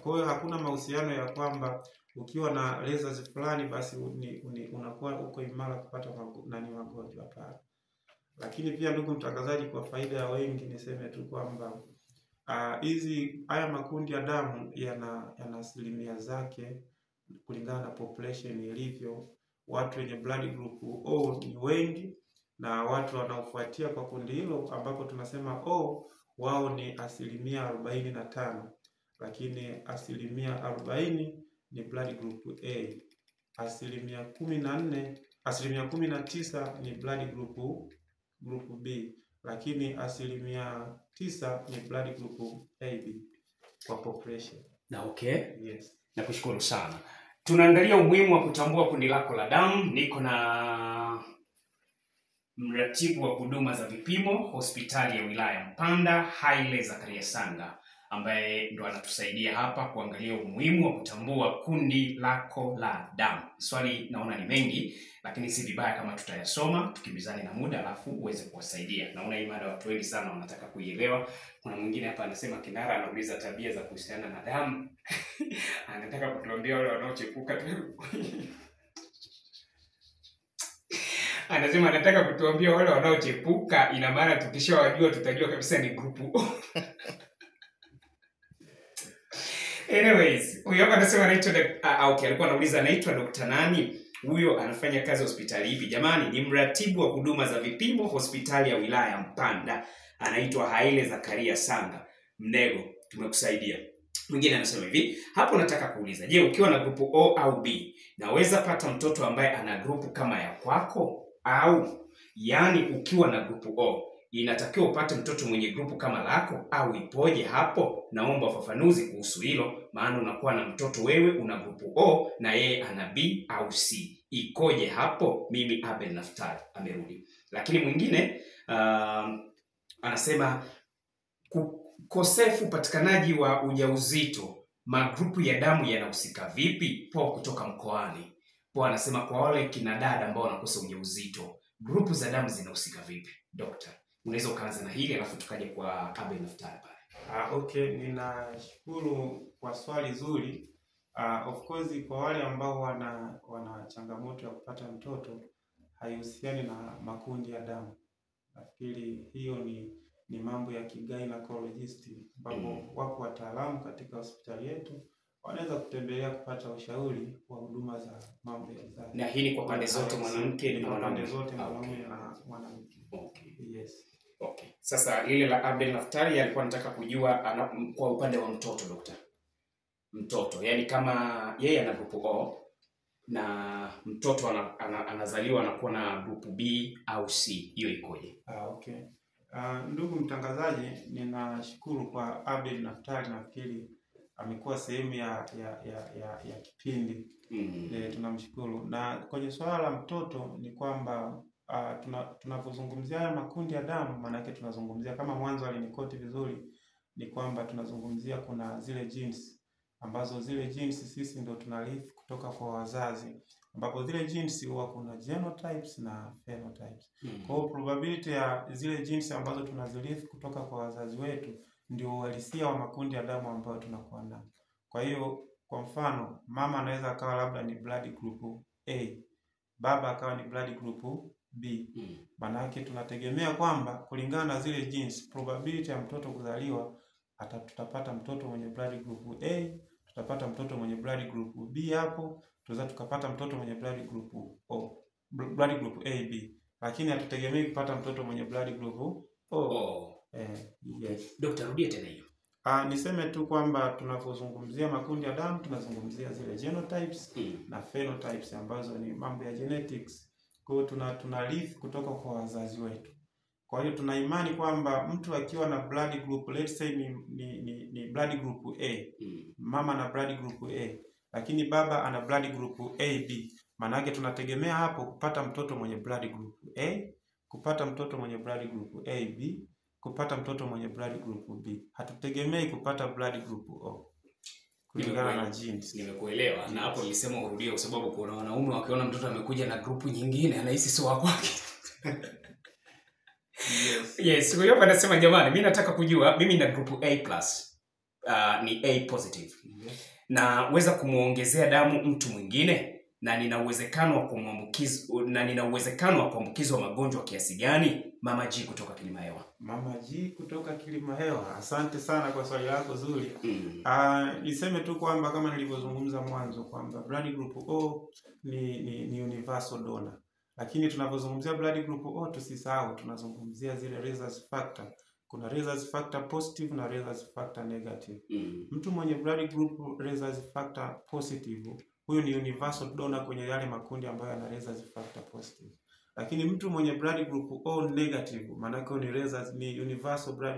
Kwa hiyo hakuna mahusiano ya kwamba ukiwa na lesions fulani basi unakuwa uko imara kupata magonjwa hapana. Lakini pia ndugu mtangazaji, kwa faida ya wengi niseme tu kwamba haya makundi ya damu yana asilimia zake kulingana na population ilivyo. Watu wenye blood group O ni wengi, na watu wanaofuatia kwa kundi hilo ambapo tunasema O, wao ni asilimia 45, lakini asilimia 40 ni blood group A, asilimia 19 ni blood group B, lakini asilimia 9 ni blood group AB kwa population. Na okay. Yes. Nakushukuru sana. Tunaangalia umuhimu wa kutambua kundi lako la damu. Niko na mratibu wa huduma za vipimo hospitali ya wilaya Mpanda, Haile Zakaria Sanga, ambaye ndo anatusaidia hapa kuangalia umuhimu wa kutambua kundi lako la damu. Swali naona ni mengi, lakini si vibaya kama tutayasoma tukimbizane na muda alafu uweze kuwasaidia. Naona hii mada watu wengi sana wanataka kuielewa. Kuna mwingine hapa anasema Kinara anauliza tabia za kuhusiana na damu. Anataka kutuambia wale wanaochepuka tu. Anasema anataka kutuambia wale wanaochepuka, ina maana tukishawajua tutajua kabisa ni grupu. Anyways, huyo hapa anasema anaitwa okay, alikuwa anauliza anaitwa Dr. nani? Huyo anafanya kazi hospitali hivi. Jamani, ni mratibu wa huduma za vipimo hospitali ya wilaya Mpanda. Anaitwa Haile Zakaria Sanga. Mnego, tumekusaidia. Mwingine anasema hivi, hapo nataka kuuliza, je, ukiwa na grupu O au B, naweza pata mtoto ambaye ana grupu kama ya kwako? Au yani ukiwa na grupu O, inatakiwa upate mtoto mwenye grupu kama lako au ipoje hapo? Naomba ufafanuzi kuhusu hilo, maana unakuwa na mtoto wewe una grupu O na yeye ana B au C. Ikoje hapo? Mimi Abel Naftali amerudi. Lakini mwingine anasema kosefu upatikanaji wa ujauzito, magrupu ya damu yanahusika vipi? Po kutoka mkoani. Po anasema kwa wale kina dada ambao wanakosa ujauzito, grupu za damu zinahusika vipi? Doctor, unaweza ukaanza na hili alafu tukaje kwa Abel Naftali pale. Okay, ninashukuru kwa swali zuri. Of course kwa wale ambao wana changamoto ya kupata mtoto haihusiani na makundi ya damu. Nafikiri hiyo ni mambo ya gynecologist, ambapo wapo wataalamu katika hospitali yetu wanaweza kutembelea kupata ushauri wa huduma za mambo ya uzazi. Na hii ni kwa pande zote, mwanamke na pande zote, mwanaume na mwanamke. Okay. Yes. Okay. Sasa ile la Abel Naftali alikuwa anataka kujua kwa upande wa mtoto Dokta. Mtoto, yani kama yeye ana grupu O na mtoto anazaliwa anakuwa na grupu B au C, hiyo ikoje? Okay. Ndugu mtangazaji, ninashukuru kwa Abel Naftali, nafikiri amekuwa sehemu ya kipindi. Tunamshukuru. Na kwenye swala la mtoto ni kwamba tunapozungumzia haya makundi ya damu, maana yake tunazungumzia, kama mwanzo alinikoti vizuri, ni kwamba tunazungumzia kuna zile genes ambazo zile genes sisi ndio tunarithi kutoka kwa wazazi, ambapo zile genes huwa kuna genotypes na phenotypes. Kwa hiyo probability ya zile genes ambazo tunazirithi kutoka kwa wazazi wetu ndio uhalisia wa makundi ya damu ambayo tunakuwa nayo. Kwa hiyo kwa mfano, mama anaweza akawa labda ni blood group A, baba akawa ni blood group B. Maana yake tunategemea kwamba kulingana na zile genes, probability ya mtoto kuzaliwa tutapata mtoto mwenye blood group A, tutapata mtoto mwenye blood group B, hapo tunaweza tukapata mtoto mwenye blood group O, blood group AB, lakini hatutegemei kupata mtoto mwenye blood group O. Yes. Dr. rudia tena hiyo. Niseme tu kwamba tunapozungumzia makundi ya damu tunazungumzia zile genotypes na phenotypes ambazo ni mambo ya genetics. Kwa hiyo tunarithi kutoka kwa wazazi wetu. Kwa hiyo tuna imani kwamba mtu akiwa na blood group, let's say ni blood group A, mama na blood group A, lakini baba ana blood group AB, maana yake tunategemea hapo kupata mtoto mwenye blood group A, kupata mtoto mwenye blood group AB, kupata mtoto mwenye blood group B. Hatutegemei kupata blood group O kulingana na genes. Nimekuelewa. Yes. Na hapo nilisema urudie kwa sababu kuna wanaume wakiona mtoto amekuja na grupu nyingine anahisi sio wako. Yes. Yes, kwa hiyo anasema jamani, mimi nataka kujua, mimi na grupu A+. ni A positive. Naweza kumuongezea damu mtu mwingine na nina uwezekano wa kuambukizwa magonjwa kiasi gani? Mama G kutoka Kilimahewa. Mama G kutoka Kilimahewa, asante sana kwa swali lako zuri. Niseme tu kwamba kama nilivyozungumza mwanzo kwamba blood group O ni universal donor. Lakini tunapozungumzia blood group O tusisahau tunazungumzia zile rhesus factor. Kuna rhesus factor positive na rhesus factor negative. Mtu mwenye blood group rhesus factor positive, huyu ni universal donor kwenye yale makundi ambayo yana rhesus factor positive. Lakini mtu mwenye blood group O negative, maana yake ni universal blood